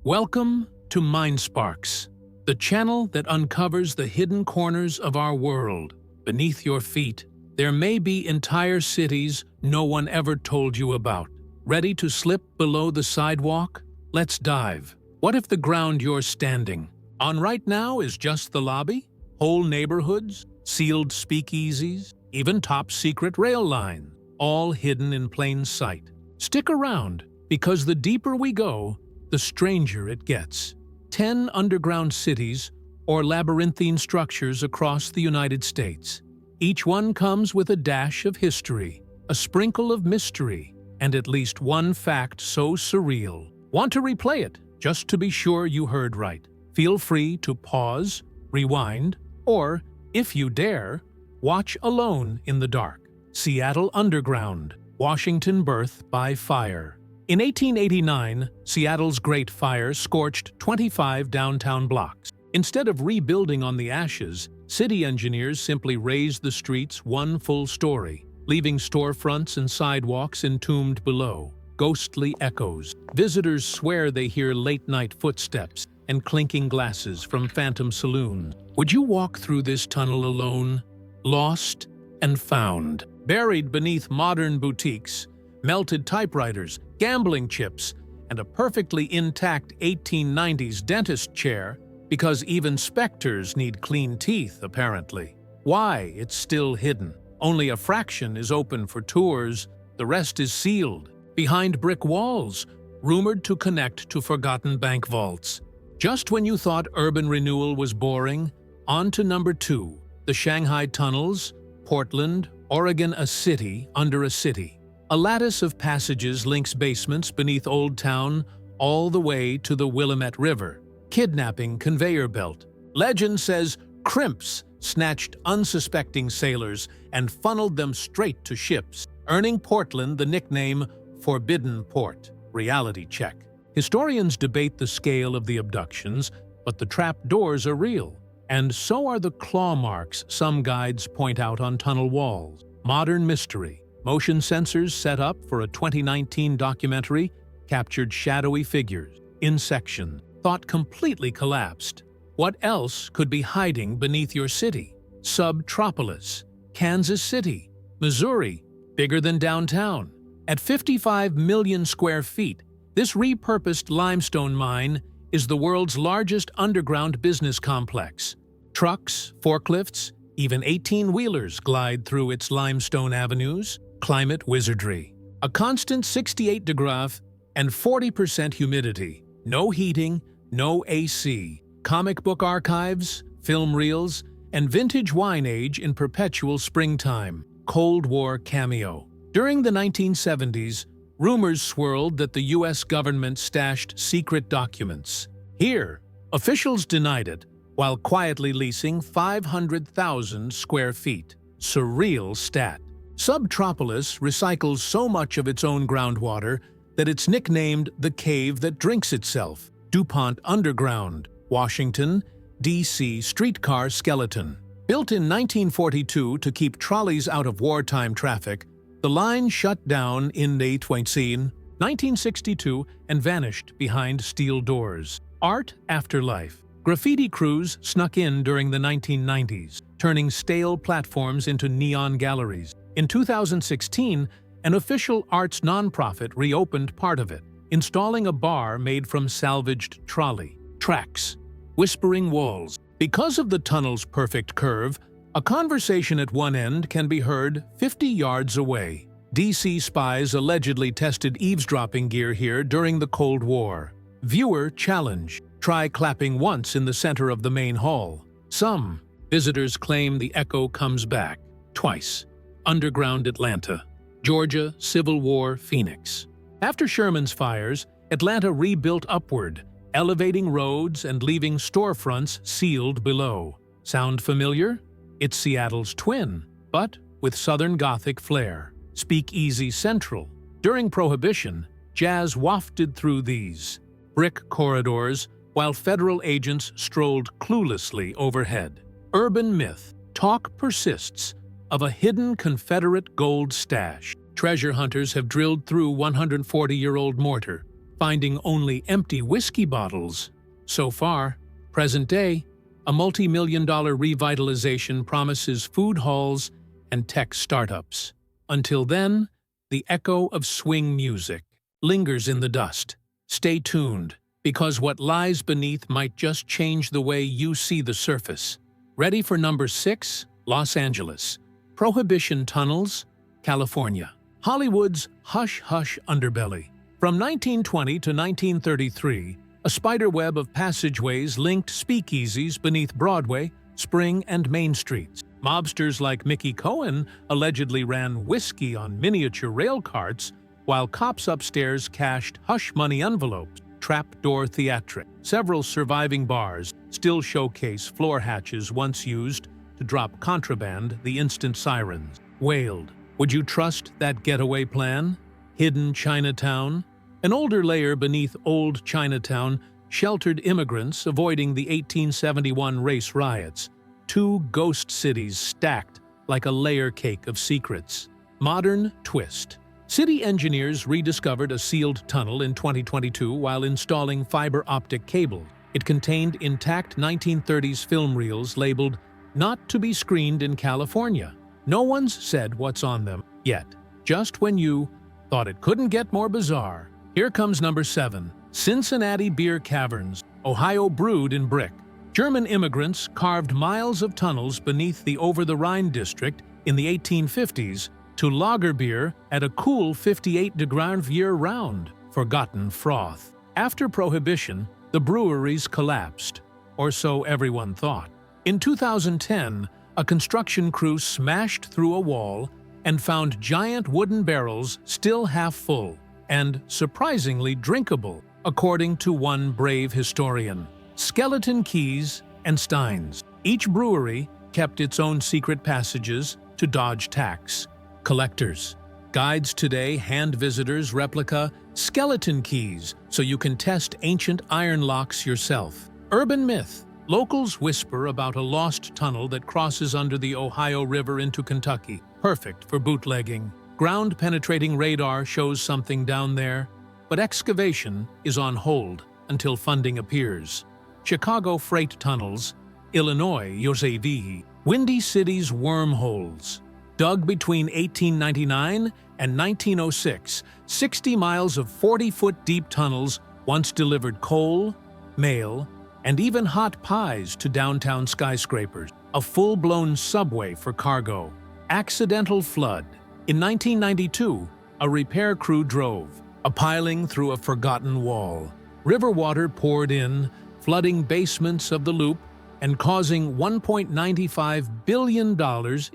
Welcome to MindSparks, the channel that uncovers the hidden corners of our world. Beneath your feet, there may be entire cities no one ever told you about. Ready to slip below the sidewalk? Let's dive. What if the ground you're standing on right now is just the lobby? Whole neighborhoods, sealed speakeasies, even top-secret rail lines, all hidden in plain sight. Stick around, because the deeper we go, the stranger it gets. 10 underground cities or labyrinthine structures across the United States. Each one comes with a dash of history, a sprinkle of mystery, and at least one fact so surreal. Want to replay it, just to be sure you heard right? Feel free to pause, rewind, or, if you dare, watch alone in the dark. Seattle Underground, Washington Birth by Fire. In 1889, Seattle's Great Fire scorched 25 downtown blocks. Instead of rebuilding on the ashes, city engineers simply razed the streets one full story, leaving storefronts and sidewalks entombed below. Ghostly echoes. Visitors swear they hear late-night footsteps and clinking glasses from phantom saloons. Would you walk through this tunnel alone? Lost and found. Buried beneath modern boutiques, melted typewriters, gambling chips, and a perfectly intact 1890s dentist chair, because even specters need clean teeth, apparently. Why, it's still hidden. Only a fraction is open for tours, the rest is sealed, behind brick walls, rumored to connect to forgotten bank vaults. Just when you thought urban renewal was boring, on to number 2, the Shanghai tunnels, Portland, Oregon, a city under a city. A lattice of passages links basements beneath Old Town all the way to the Willamette River. Kidnapping conveyor belt. Legend says crimps snatched unsuspecting sailors and funneled them straight to ships, earning Portland the nickname Forbidden Port. Reality check. Historians debate the scale of the abductions, but the trap doors are real. And so are the claw marks some guides point out on tunnel walls. Modern mystery. Motion sensors set up for a 2019 documentary captured shadowy figures in section. Thought completely collapsed. What else could be hiding beneath your city? Subtropolis, Kansas City, Missouri, bigger than downtown. At 55 million square feet, this repurposed limestone mine is the world's largest underground business complex. Trucks, forklifts, even 18-wheelers glide through its limestone avenues. Climate wizardry. A constant 68 degrees and 40% humidity. No heating, no AC. Comic book archives, film reels, and vintage wine age in perpetual springtime. Cold War cameo. During the 1970s, rumors swirled that the U.S. government stashed secret documents. Here, officials denied it, while quietly leasing 500,000 square feet. Surreal stat. Subtropolis recycles so much of its own groundwater that it's nicknamed the cave that drinks itself. DuPont Underground, Washington, D.C. streetcar skeleton. Built in 1942 to keep trolleys out of wartime traffic, the line shut down in 1962 and vanished behind steel doors. Art afterlife. Graffiti crews snuck in during the 1990s, turning stale platforms into neon galleries. In 2016, an official arts nonprofit reopened part of it, installing a bar made from salvaged trolley tracks. Whispering walls. Because of the tunnel's perfect curve, a conversation at one end can be heard 50 yards away. DC spies allegedly tested eavesdropping gear here during the Cold War. Viewer challenge. Try clapping once in the center of the main hall. Some visitors claim the echo comes back twice. Underground Atlanta, Georgia Civil War Phoenix. After Sherman's fires, Atlanta rebuilt upward, elevating roads and leaving storefronts sealed below. Sound familiar? It's Seattle's twin, but with Southern Gothic flair. Speakeasy Central. During Prohibition, jazz wafted through these brick corridors while federal agents strolled cluelessly overhead. Urban myth. Talk persists of a hidden Confederate gold stash. Treasure hunters have drilled through 140-year-old mortar, finding only empty whiskey bottles. So far, present day, a multi-million-dollar revitalization promises food halls and tech startups. Until then, the echo of swing music lingers in the dust. Stay tuned, because what lies beneath might just change the way you see the surface. Ready for number 6? Los Angeles. Prohibition tunnels, California. Hollywood's hush-hush underbelly. From 1920 to 1933, a spiderweb of passageways linked speakeasies beneath Broadway, Spring, and Main Streets. Mobsters like Mickey Cohen allegedly ran whiskey on miniature rail carts, while cops upstairs cashed hush-money envelopes. Trapdoor theatric. Several surviving bars still showcase floor hatches once used to drop contraband the instant sirens wailed. Would you trust that getaway plan? Hidden Chinatown. An older layer beneath old Chinatown sheltered immigrants avoiding the 1871 race riots. Two ghost cities stacked like a layer cake of secrets. Modern twist. City engineers rediscovered a sealed tunnel in 2022 while installing fiber optic cable. It contained intact 1930s film reels labeled "Not to be screened in California." No one's said what's on them yet. Just when you thought it couldn't get more bizarre, here comes number 7. Cincinnati beer caverns, Ohio brewed in brick. German immigrants carved miles of tunnels beneath the Over-the-Rhine district in the 1850s to lager beer at a cool 58 degrees year-round. Forgotten froth. After Prohibition, the breweries collapsed, or so everyone thought. In 2010, a construction crew smashed through a wall and found giant wooden barrels still half full and surprisingly drinkable, according to one brave historian. Skeleton Keys and Steins. Each brewery kept its own secret passages to dodge tax. Collectors. Guides today hand visitors replica skeleton keys so you can test ancient iron locks yourself. Urban myth. Locals whisper about a lost tunnel that crosses under the Ohio River into Kentucky, perfect for bootlegging. Ground-penetrating radar shows something down there, but excavation is on hold until funding appears. Chicago freight tunnels, Illinois Yosevihi. Windy City's wormholes. Dug between 1899 and 1906, 60 miles of 40-foot deep tunnels once delivered coal, mail, and even hot pies to downtown skyscrapers. A full-blown subway for cargo. Accidental flood. In 1992, a repair crew drove, piling through a forgotten wall. River water poured in, flooding basements of the loop and causing $1.95 billion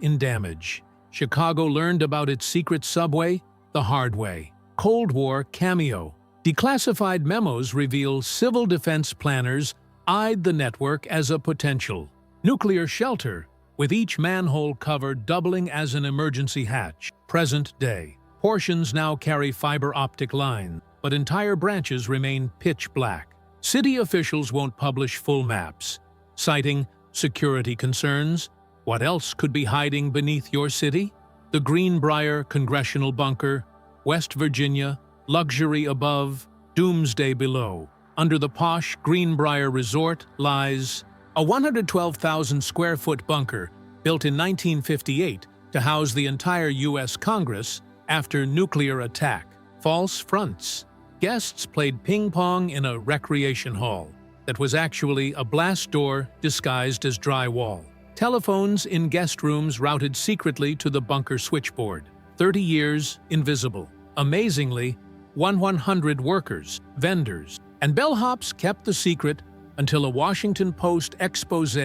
in damage. Chicago learned about its secret subway the hard way. Cold War cameo. Declassified memos reveal civil defense planners eyed the network as a potential nuclear shelter, with each manhole cover doubling as an emergency hatch. Present day. Portions now carry fiber optic lines, but entire branches remain pitch black. City officials won't publish full maps, citing security concerns. What else could be hiding beneath your city? The Greenbrier Congressional Bunker, West Virginia, luxury above, doomsday below. Under the posh Greenbrier Resort lies a 112,000-square-foot bunker built in 1958 to house the entire U.S. Congress after nuclear attack. False fronts. Guests played ping-pong in a recreation hall that was actually a blast door disguised as drywall. Telephones in guest rooms routed secretly to the bunker switchboard. 30 years invisible. Amazingly, 100 workers, vendors, and bellhops kept the secret until a Washington Post expose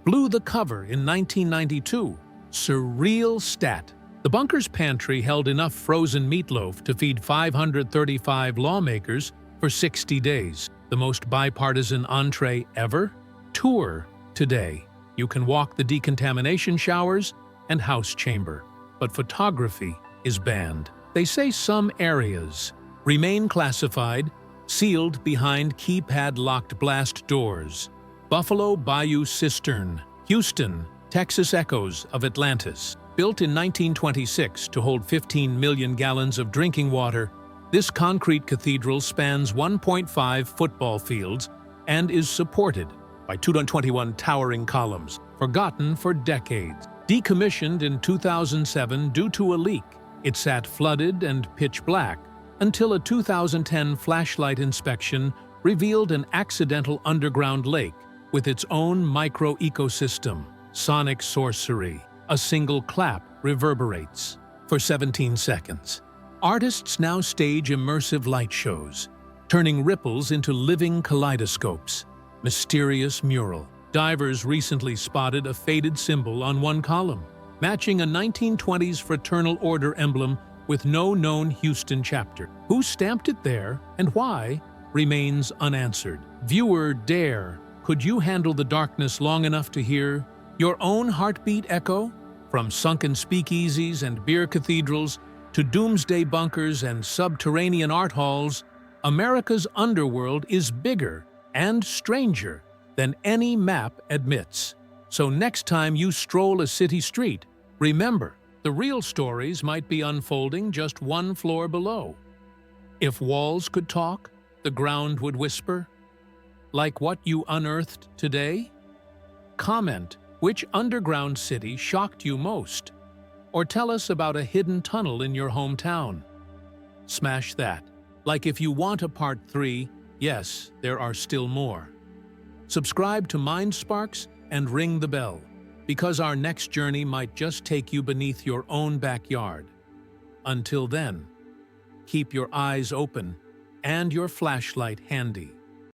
blew the cover in 1992. Surreal stat. The bunker's pantry held enough frozen meatloaf to feed 535 lawmakers for 60 days. The most bipartisan entree ever? Tour today. You can walk the decontamination showers and house chamber, but photography is banned. They say some areas remain classified, sealed behind keypad-locked blast doors. Buffalo Bayou Cistern, Houston, Texas echoes of Atlantis. Built in 1926 to hold 15 million gallons of drinking water, This concrete cathedral spans 1.5 football fields and is supported by 221 towering columns, forgotten for decades. Decommissioned in 2007 due to a leak, it sat flooded and pitch black until a 2010 flashlight inspection revealed an accidental underground lake with its own micro-ecosystem. Sonic sorcery. A single clap reverberates for 17 seconds. Artists now stage immersive light shows, turning ripples into living kaleidoscopes. Mysterious mural. Divers recently spotted a faded symbol on one column, matching a 1920s fraternal order emblem with no known Houston chapter. Who stamped it there and why remains unanswered. Viewer dare, could you handle the darkness long enough to hear your own heartbeat echo? From sunken speakeasies and beer cathedrals to doomsday bunkers and subterranean art halls, America's underworld is bigger and stranger than any map admits. So next time you stroll a city street, remember, the real stories might be unfolding just one floor below. If walls could talk, the ground would whisper. Like what you unearthed today? Comment which underground city shocked you most, or tell us about a hidden tunnel in your hometown. Smash that. Like if you want a part 3, yes, there are still more. Subscribe to MindSparks and ring the bell, because our next journey might just take you beneath your own backyard. Until then, keep your eyes open and your flashlight handy.